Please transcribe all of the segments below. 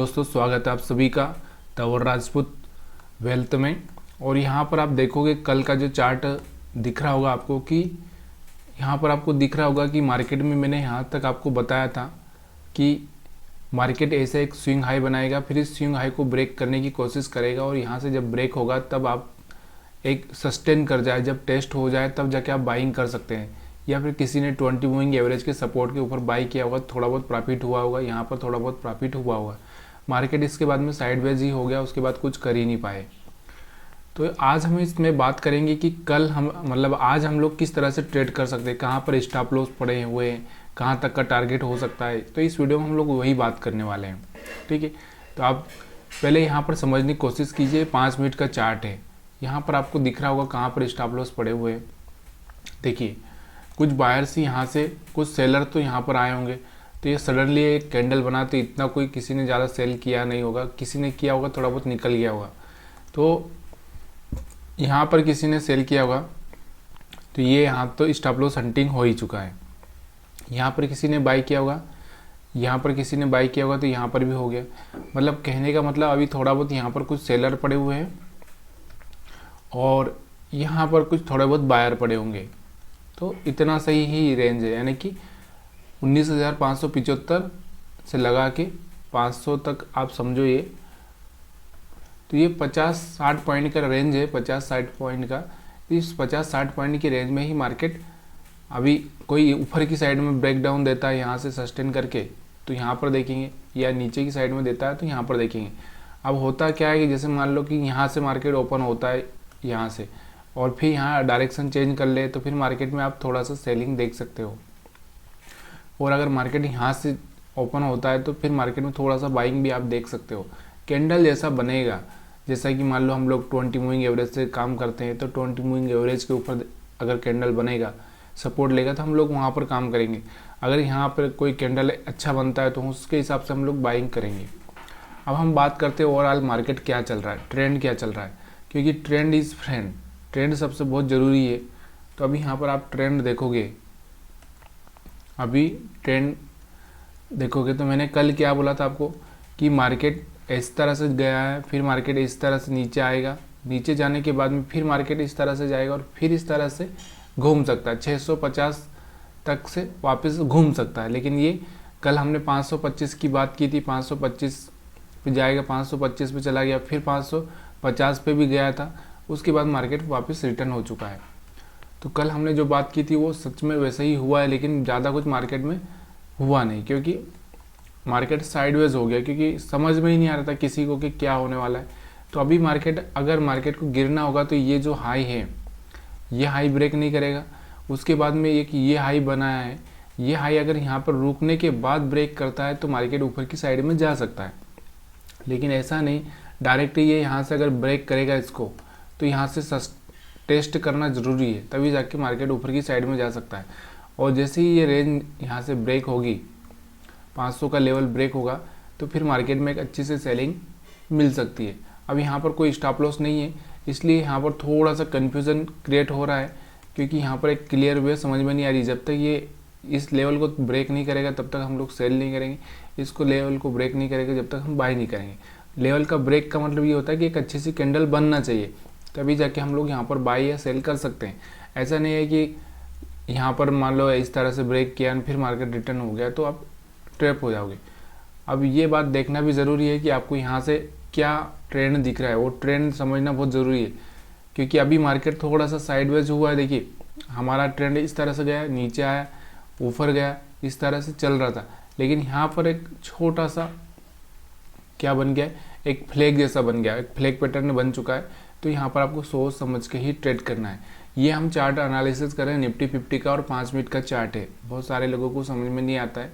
दोस्तों स्वागत है आप सभी का तंवर राजपूत वेल्थ में। और यहाँ पर आप देखोगे कल का जो चार्ट दिख रहा होगा आपको कि यहाँ पर आपको दिख रहा होगा कि मार्केट में मैंने यहाँ तक आपको बताया था कि मार्केट ऐसे एक स्विंग हाई बनाएगा, फिर इस स्विंग हाई को ब्रेक करने की कोशिश करेगा और यहाँ से जब ब्रेक होगा तब आप एक सस्टेन कर जाए, जब टेस्ट हो जाए तब जाके आप बाइंग कर सकते हैं। या फिर किसी ने 20 मूविंग एवरेज के सपोर्ट के ऊपर बाई किया होगा, थोड़ा बहुत प्रॉफिट हुआ होगा, यहाँ पर थोड़ा बहुत प्रॉफिट हुआ होगा। मार्केट इसके बाद में साइडवेज ही हो गया, उसके बाद कुछ कर ही नहीं पाए। तो आज हम इसमें बात करेंगे कि कल हम आज हम लोग किस तरह से ट्रेड कर सकते हैं, कहाँ पर स्टॉप लॉस पड़े हुए हैं, कहाँ तक का टारगेट हो सकता है। तो इस वीडियो में हम लोग वही बात करने वाले हैं, ठीक है। तो आप पहले यहाँ पर समझने की कोशिश कीजिए। 5 मिनट का चार्ट है, यहाँ पर आपको दिख रहा होगा कहाँ पर स्टॉप लॉस पड़े हुए हैं। देखिए कुछ बायर्स यहाँ से, कुछ सेलर तो यहाँ पर आए होंगे, तो ये सडनली एक कैंडल बना, तो इतना कोई किसी ने ज़्यादा सेल किया नहीं होगा, किसी ने किया होगा थोड़ा बहुत निकल गया होगा। तो यहाँ पर किसी ने सेल किया होगा, तो ये यहाँ तो स्टॉप लॉस हंटिंग हो ही चुका है। यहाँ पर किसी ने बाई किया होगा, यहाँ पर किसी ने बाई किया होगा, तो यहाँ पर भी हो गया। मतलब कहने का मतलब अभी थोड़ा बहुत यहाँ पर कुछ सेलर पड़े हुए हैं और यहाँ पर कुछ थोड़े बहुत बायर पड़े होंगे। तो इतना सही ही रेंज है, यानी कि 19,575 से लगा के 500 तक आप समझो ये। तो ये 50-60 पॉइंट का रेंज है, 50-60 पॉइंट का। इस 50-60 पॉइंट की रेंज में ही मार्केट अभी कोई ऊपर की साइड में ब्रेकडाउन देता है यहाँ से सस्टेन करके, तो यहाँ पर देखेंगे, या नीचे की साइड में देता है तो यहाँ पर देखेंगे। अब होता क्या है कि जैसे मान लो कि यहाँ से मार्केट ओपन होता है यहाँ से, और फिर यहाँ डायरेक्शन चेंज कर ले, तो फिर मार्केट में आप थोड़ा सा सेलिंग देख सकते हो। और अगर मार्केट यहाँ से ओपन होता है तो फिर मार्केट में थोड़ा सा बाइंग भी आप देख सकते हो। कैंडल जैसा बनेगा, जैसा कि मान लो हम लोग 20 मूविंग एवरेज से काम करते हैं, तो 20 मूविंग एवरेज के ऊपर अगर कैंडल बनेगा, सपोर्ट लेगा, तो हम लोग वहाँ पर काम करेंगे। अगर यहाँ पर कोई कैंडल अच्छा बनता है तो उसके हिसाब से हम लोग बाइंग करेंगे। अब हम बात करते हैं ओवरऑल मार्केट क्या चल रहा है, ट्रेंड क्या चल रहा है, क्योंकि ट्रेंड इज़ फ्रेंड, ट्रेंड सबसे बहुत ज़रूरी है। तो अभी यहाँ पर आप ट्रेंड देखोगे, अभी ट्रेंड देखोगे तो मैंने कल क्या बोला था आपको कि मार्केट इस तरह से गया है, फिर मार्केट इस तरह से नीचे आएगा, नीचे जाने के बाद में फिर मार्केट इस तरह से जाएगा और फिर इस तरह से घूम सकता है, 650 तक से वापस घूम सकता है। लेकिन ये कल हमने 525 की बात की थी, 525 पे जाएगा, 525 पे चला गया, फिर 550 पे भी गया था, उसके बाद मार्केट वापस रिटर्न हो चुका है। तो कल हमने जो बात की थी वो सच में वैसा ही हुआ है, लेकिन ज़्यादा कुछ मार्केट में हुआ नहीं, क्योंकि मार्केट साइडवेज हो गया, क्योंकि समझ में ही नहीं आ रहा था किसी को कि क्या होने वाला है। तो अभी मार्केट, अगर मार्केट को गिरना होगा तो ये जो हाई है, ये हाई ब्रेक नहीं करेगा, उसके बाद में एक ये हाई बनाया है, ये हाई अगर यहाँ पर रुकने के बाद ब्रेक करता है तो मार्केट ऊपर की साइड में जा सकता है। लेकिन ऐसा नहीं, डायरेक्ट ये यहाँ से अगर ब्रेक करेगा इसको, तो यहाँ से टेस्ट करना ज़रूरी है, तभी जाके मार्केट ऊपर की साइड में जा सकता है। और जैसे ही ये रेंज यहाँ से ब्रेक होगी, 500 का लेवल ब्रेक होगा, तो फिर मार्केट में एक अच्छी से सेलिंग मिल सकती है। अब यहाँ पर कोई स्टॉप लॉस नहीं है, इसलिए यहाँ पर थोड़ा सा कन्फ्यूज़न क्रिएट हो रहा है, क्योंकि यहाँ पर एक क्लियर वे समझ में नहीं आ रही। जब तक ये इस लेवल को ब्रेक नहीं करेगा तब तक हम लोग सेल नहीं करेंगे, इसको लेवल को ब्रेक नहीं करेगा जब तक हम बाय नहीं करेंगे। लेवल का ब्रेक का मतलब ये होता है कि एक अच्छी सी कैंडल बनना चाहिए, तभी जाके हम लोग यहाँ पर बाय या सेल कर सकते हैं। ऐसा नहीं है कि यहाँ पर मान लो इस तरह से ब्रेक किया फिर मार्केट रिटर्न हो गया तो आप ट्रैप हो जाओगे। अब ये बात देखना भी ज़रूरी है कि आपको यहाँ से क्या ट्रेंड दिख रहा है, वो ट्रेंड समझना बहुत ज़रूरी है, क्योंकि अभी मार्केट थोड़ा सा साइडवेज हुआ है। देखिए हमारा ट्रेंड इस तरह से गया, नीचे आया, ऊपर गया, इस तरह से चल रहा था, लेकिन यहाँ पर एक छोटा सा क्या बन गया, एक फ्लैग जैसा बन गया, एक फ्लैग पैटर्न बन चुका है। तो यहाँ पर आपको सोच समझ के ही ट्रेड करना है। ये हम चार्ट एनालिसिस कर रहे हैं निफ्टी 50 का और 5 मिनट का चार्ट है, बहुत सारे लोगों को समझ में नहीं आता है।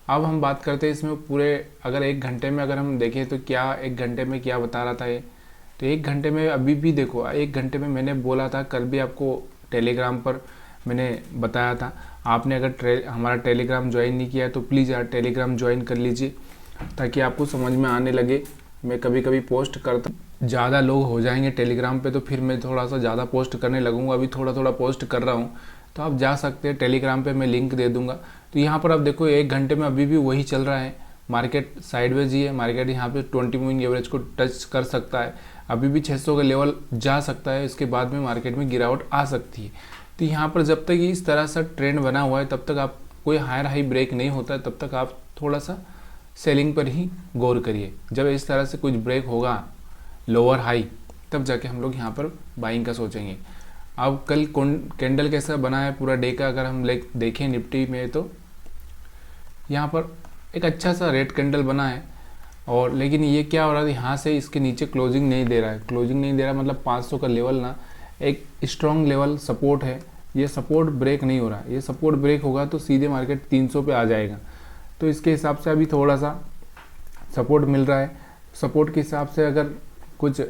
अब हम बात करते हैं इसमें पूरे, अगर 1 घंटे में अगर हम देखें तो क्या 1 घंटे में क्या बता रहा था ये। तो 1 घंटे में अभी भी देखो, 1 घंटे में मैंने बोला था, कल भी आपको टेलीग्राम पर मैंने बताया था। आपने अगर हमारा टेलीग्राम ज्वाइन नहीं किया है तो प्लीज़ यार टेलीग्राम ज्वाइन कर लीजिए, ताकि आपको समझ में आने लगे। मैं कभी कभी पोस्ट करता, ज़्यादा लोग हो जाएंगे टेलीग्राम पे तो फिर मैं थोड़ा सा ज़्यादा पोस्ट करने लगूंगा। अभी थोड़ा थोड़ा पोस्ट कर रहा हूँ, तो आप जा सकते हैं टेलीग्राम पे, मैं लिंक दे दूंगा। तो यहाँ पर आप देखो 1 घंटे में अभी भी वही चल रहा है, मार्केट साइडवेज ही है, मार्केट यहाँ पे 20 मूविंग एवरेज को टच कर सकता है, अभी भी 600 का लेवल जा सकता है, इसके बाद में मार्केट में गिरावट आ सकती है। तो यहाँ पर जब तक इस तरह सा ट्रेंड बना हुआ है तब तक आप कोई हायर हाई ब्रेक नहीं होता है, तब तक आप थोड़ा सा सेलिंग पर ही गौर करिए। जब इस तरह से कुछ ब्रेक होगा लोअर हाई तब जाके हम लोग यहाँ पर बाइंग का सोचेंगे। अब कल कैंडल कैसा बना है पूरा डे का अगर हम देखें निफ्टी में, तो यहाँ पर एक अच्छा सा रेड कैंडल बना है, और लेकिन ये क्या हो रहा है, यहाँ से इसके नीचे क्लोजिंग नहीं दे रहा है। क्लोजिंग नहीं दे रहा मतलब 500 का लेवल ना एक स्ट्रॉन्ग लेवल सपोर्ट है, ये सपोर्ट ब्रेक नहीं हो रहा। ये सपोर्ट ब्रेक होगा तो सीधे मार्केट 300 पे आ जाएगा। तो इसके हिसाब से अभी थोड़ा सा सपोर्ट मिल रहा है। सपोर्ट के हिसाब से अगर कुछ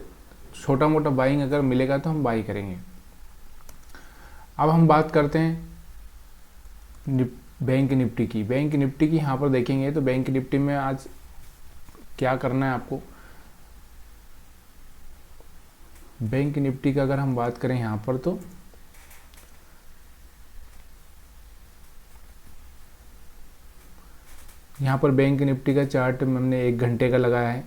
छोटा मोटा बाइंग अगर मिलेगा तो हम बाई करेंगे। अब हम बात करते हैं बैंक निफ्टी की। बैंक निफ्टी की यहाँ पर देखेंगे तो बैंक निफ्टी में आज क्या करना है आपको। बैंक निफ्टी का अगर हम बात करें यहाँ पर, तो यहाँ पर बैंक निफ्टी का चार्ट हमने 1 घंटे का लगाया है,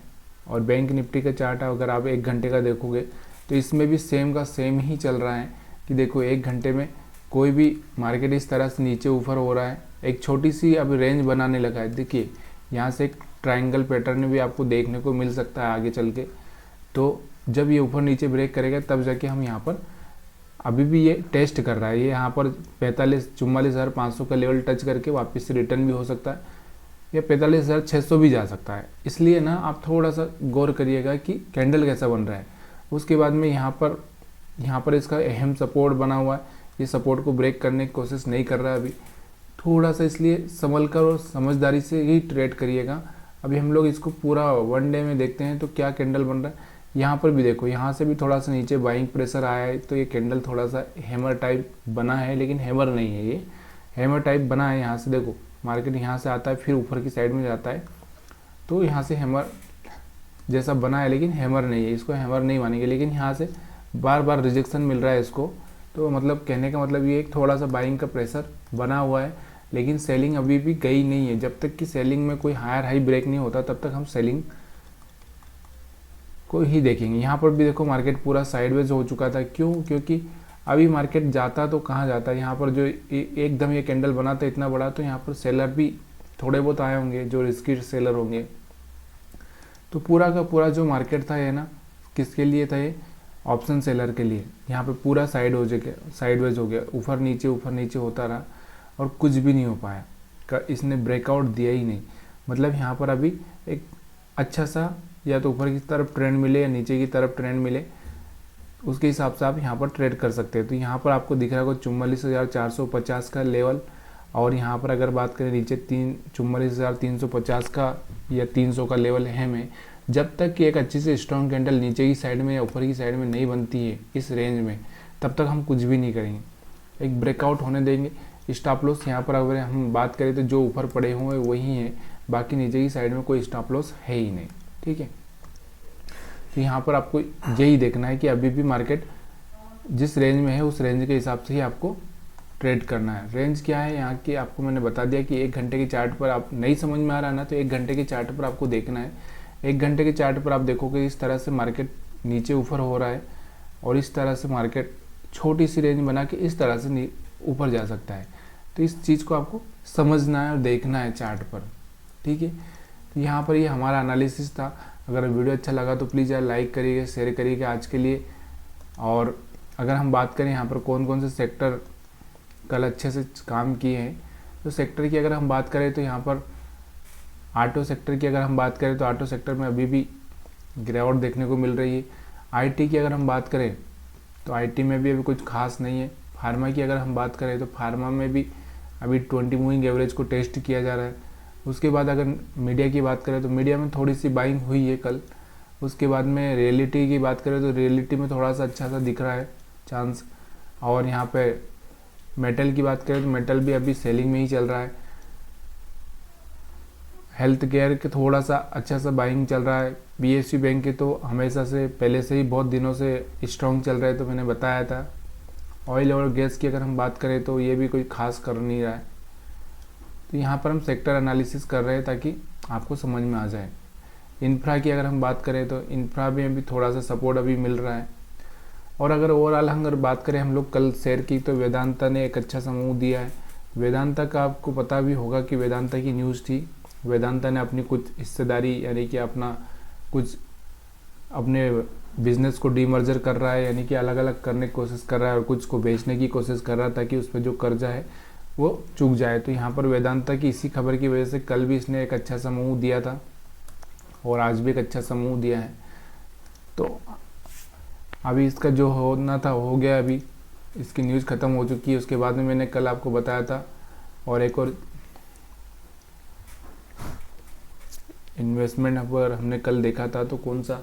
और बैंक निफ्टी का चार्ट अगर आप 1 घंटे का देखोगे तो इसमें भी सेम का सेम ही चल रहा है कि देखो 1 घंटे में कोई भी मार्केट इस तरह से नीचे ऊपर हो रहा है, एक छोटी सी अब रेंज बनाने लगा है। देखिए यहाँ से एक ट्रायंगल पैटर्न भी आपको देखने को मिल सकता है आगे चल के। तो जब ये ऊपर नीचे ब्रेक करेगा तब जाके हम यहाँ पर, अभी भी ये टेस्ट कर रहा है, ये यहाँ पर 44,500 का लेवल टच करके वापस से रिटर्न भी हो सकता है, या 45,600 भी जा सकता है। इसलिए ना आप थोड़ा सा गौर करिएगा कि कैंडल कैसा बन रहा है। उसके बाद में यहाँ पर इसका अहम सपोर्ट बना हुआ है, ये सपोर्ट को ब्रेक करने की कोशिश नहीं कर रहा है अभी। थोड़ा सा इसलिए संभल कर और समझदारी से ही ट्रेड करिएगा। अभी हम लोग इसको पूरा 1 डे में देखते हैं तो क्या कैंडल बन रहा है। यहाँ पर भी देखो, यहाँ से भी थोड़ा सा नीचे बाइंग प्रेशर आया है, तो ये कैंडल थोड़ा सा हैमर टाइप बना है, लेकिन हैमर नहीं है, ये हैमर टाइप बना है। यहाँ से देखो मार्केट यहाँ से आता है फिर ऊपर की साइड में जाता है, तो यहाँ से हैमर जैसा बना है, लेकिन हैमर नहीं है, इसको हैमर नहीं मानेंगे। लेकिन यहाँ से बार बार रिजेक्शन मिल रहा है इसको, तो मतलब कहने का मतलब ये एक थोड़ा सा बाइंग का प्रेशर बना हुआ है, लेकिन सेलिंग अभी भी गई नहीं है। जब तक कि सेलिंग में कोई हायर हाई ब्रेक नहीं होता तब तक हम सेलिंग को ही देखेंगे। यहाँ पर भी देखो मार्केट पूरा साइडवेज हो चुका था, क्यों? क्योंकि अभी मार्केट जाता तो कहाँ जाता है, यहाँ पर जो एकदम ये कैंडल बना था इतना बड़ा, तो यहाँ पर सेलर भी थोड़े बहुत आए होंगे जो रिस्की सेलर होंगे। तो पूरा का पूरा जो मार्केट था ये ना किसके लिए था, ये ऑप्शन सेलर के लिए। यहाँ पे पूरा साइडवेज हो गया, ऊपर नीचे होता रहा और कुछ भी नहीं हो पाया, इसने ब्रेकआउट दिया ही नहीं। मतलब यहाँ पर अभी एक अच्छा सा या तो ऊपर की तरफ ट्रेंड मिले या नीचे की तरफ ट्रेंड मिले, उसके हिसाब से आप यहाँ पर ट्रेड कर सकते हैं। तो यहाँ पर आपको दिख रहा होगा 44,450 का लेवल, और यहाँ पर अगर बात करें नीचे 44,350 का या 300 का लेवल है में। जब तक कि एक अच्छी से स्ट्रॉन्ग कैंडल नीचे की साइड में या ऊपर की साइड में नहीं बनती है इस रेंज में, तब तक हम कुछ भी नहीं करेंगे। एक ब्रेकआउट होने देंगे। स्टॉप लॉस यहाँ पर अगर हम बात करें तो जो ऊपर पड़े हुए वही हैं, बाकी नीचे की साइड में कोई स्टॉप लॉस है ही नहीं, ठीक है। तो यहाँ पर आपको यही देखना है कि अभी भी मार्केट जिस रेंज में है उस रेंज के हिसाब से ही आपको ट्रेड करना है। रेंज क्या है यहाँ की आपको मैंने बता दिया कि 1 घंटे के चार्ट पर आप नहीं समझ में आ रहा ना, तो 1 घंटे के चार्ट पर आपको देखना है। 1 घंटे के चार्ट पर आप देखोगे इस तरह से मार्केट नीचे ऊपर हो रहा है, और इस तरह से मार्केट छोटी सी रेंज बना के इस तरह से ऊपर जा सकता है। तो इस चीज़ को आपको समझना है और देखना है चार्ट पर, ठीक है। तो यहाँ पर ये हमारा एनालिसिस था। अगर वीडियो अच्छा लगा तो प्लीज़ यार लाइक करिएगा, शेयर करिएगा आज के लिए। और अगर हम बात करें यहाँ पर कौन कौन से सेक्टर कल अच्छे से काम किए हैं, तो सेक्टर की अगर हम बात करें तो यहाँ पर ऑटो सेक्टर की अगर हम बात करें तो ऑटो सेक्टर में अभी भी गिरावट देखने को मिल रही है। आईटी की अगर हम बात करें तो आईटी में भी अभी कुछ खास नहीं है। फार्मा की अगर हम बात करें तो फार्मा में भी अभी 20 मूविंग एवरेज को टेस्ट किया जा रहा है। उसके बाद अगर मीडिया की बात करें तो मीडिया में थोड़ी सी बाइंग हुई है कल। उसके बाद में रियलिटी की बात करें तो रियलिटी में थोड़ा सा अच्छा सा दिख रहा है चांस। और यहाँ पे मेटल की बात करें तो मेटल भी अभी सेलिंग में ही चल रहा है। हेल्थ केयर के थोड़ा सा अच्छा सा बाइंग चल रहा है। बीएससी बैंक के तो हमेशा से पहले से ही बहुत दिनों से स्ट्रॉन्ग चल रहे, तो मैंने बताया था। ऑयल और गैस की अगर हम बात करें तो ये भी कोई खास कर नहीं रहा है। तो यहाँ पर हम सेक्टर एनालिसिस कर रहे हैं ताकि आपको समझ में आ जाए। इंफ्रा की अगर हम बात करें तो इंफ्रा में भी थोड़ा सा सपोर्ट अभी मिल रहा है। और अगर ओवरऑल अगर बात करें हम लोग कल शेयर की, तो वेदांता ने एक अच्छा समूह दिया है। वेदांता का आपको पता भी होगा कि वेदांता की न्यूज़ थी, वेदांता ने अपनी कुछ हिस्सेदारी यानी कि अपना कुछ अपने बिजनेस को डीमर्जर कर रहा है, यानी कि अलग अलग करने की कोशिश कर रहा है और कुछ को बेचने की कोशिश कर रहा है ताकि उस पर जो कर्जा है वो चूक जाए। तो यहाँ पर वेदांता की इसी खबर की वजह से कल भी इसने एक अच्छा समूह दिया था और आज भी एक अच्छा समूह दिया है। तो अभी इसका जो होना था हो गया, अभी इसकी न्यूज़ ख़त्म हो चुकी है। उसके बाद में मैंने कल आपको बताया था और एक और इन्वेस्टमेंट पर हमने कल देखा था, तो कौन सा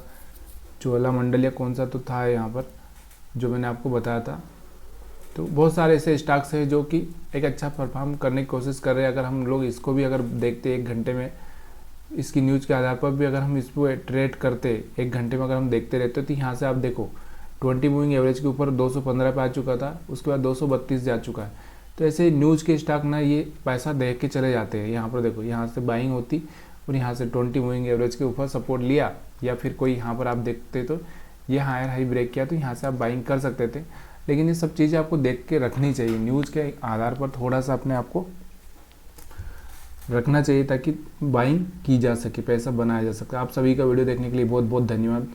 चोलामंडल या कौन सा तो था यहाँ पर जो मैंने आपको बताया था। तो बहुत सारे ऐसे स्टॉक्स हैं जो कि एक अच्छा परफॉर्म करने की कोशिश कर रहे हैं। अगर हम लोग इसको भी अगर देखते 1 घंटे में, इसकी न्यूज़ के आधार पर भी अगर हम इसको ट्रेड करते 1 घंटे में अगर हम देखते रहते, तो यहाँ से आप देखो 20 मूविंग एवरेज के ऊपर 215 पे आ चुका था, उसके बाद 232 जा चुका है। तो ऐसे न्यूज़ के स्टॉक ना ये पैसा देख के चले जाते हैं। यहाँ पर देखो, यहाँ से बाइंग होती और यहाँ से 20 मूविंग एवरेज के ऊपर सपोर्ट लिया, या फिर कोई यहाँ पर आप देखते तो ये हायर हाई ब्रेक किया, तो यहाँ से आप बाइंग कर सकते थे। लेकिन ये सब चीज़ें आपको देख के रखनी चाहिए, न्यूज़ के आधार पर थोड़ा सा अपने आप को रखना चाहिए ताकि बाइंग की जा सके, पैसा बनाया जा सके। आप सभी का वीडियो देखने के लिए बहुत बहुत धन्यवाद।